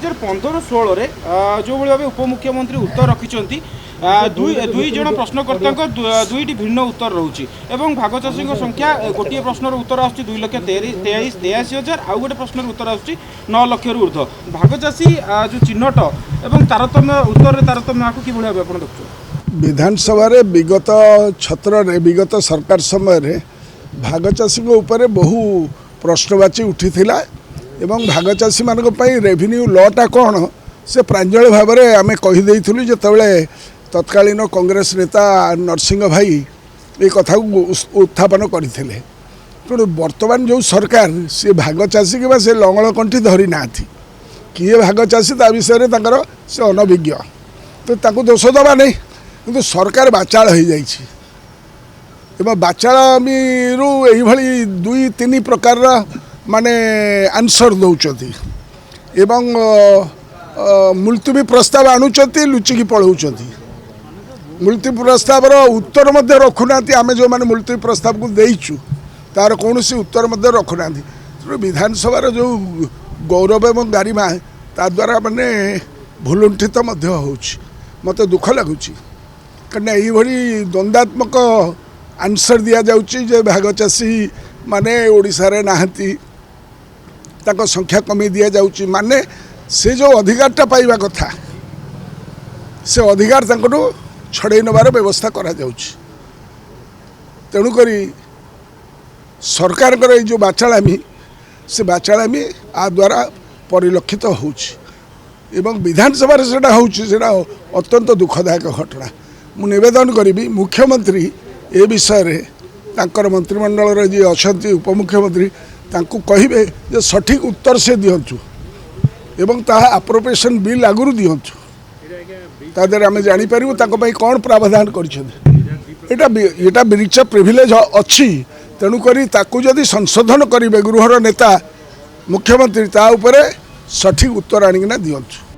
2015-16 जो भाव उपमुख्यमंत्री उत्तर रखिंट दुई जन प्रश्नकर्ता दुईटी भिन्न उत्तर रोचे भाग चाषी संख्या गोटे प्रश्नर उत्तर आस 2,83,83,000 आउ गोटे प्रश्नर उत्तर आस 9 लाख ऊर्ध भाग चाषी जो चिन्हट और तारतम्य उत्तर तारतम्य आपको कि भाव आप देखते विधानसभा विगत छत्र विगत सरकार समय भाग चाषी बहु प्रश्नवाची उठी एवं भाग चाषी मान रेभिन्यू लटा कौन से प्रांजल भाव में आम कहीदेलु जो तत्कालीन कांग्रेस नेता नरसिंह भाई ये कथा उत्थापन करते तेणु बर्तमान जो सरकार सी भाग चाषी कि से लंगल कंठी धरी ना किए भाग चाषी ता विषय से अनभिज्ञ तो दोष दबा नहीं किंतु सरकार बाचाल हो जाइए बाचामी यही 2-3 प्रकार माने आंसर दौरान एवं मुलतवी प्रस्ताव आणुंट लुचिकी पलाउंट मुलतवी प्रस्ताव उत्तर मध्य रखुना आम जो मैंने मुलतवी प्रस्ताव को देचु तार कौन सी उत्तर मध्य रखुना विधानसभा जो गौरव एवं गारिमा ता द्वारा माने भूलुंठित मत दुख लगुच कहीं यही द्वंद्वात्मक आंसर दि जाऊँगी भाग चाषी माने ओडिशा रे नाहंती ताको संख्या कमी दि जाऊँगी माने से जो अधिकारटा पाइबा कथा से अधिकार तांको छड़े नबार व्यवस्था करा जाउछि तेणुक सरकार जो बाचालामी से बाचालामी आ द्वारा परिलक्षित होउछि एवं विधानसभा सेटा होउछि सेटा अत्यंत दुखदायक घटना मु निवेदन करी मुख्यमंत्री ए विषय रे तांकर मंत्रिमंडल जी अच्छा उपमुख्यमंत्री तांको कहिबे जे सठिक उत्तर से दियंतु एवं ता अप्रोप्रिएशन बिल आगुरु दियंतु तादर आम जापर कौन प्रावधान कर ब्रीच ऑफ प्रिविलेज अच्छी तेणुक जदि संशोधन करेंगे गृहर नेता मुख्यमंत्री ता उपरे सठिक उत्तर आणिकिना दियंतु।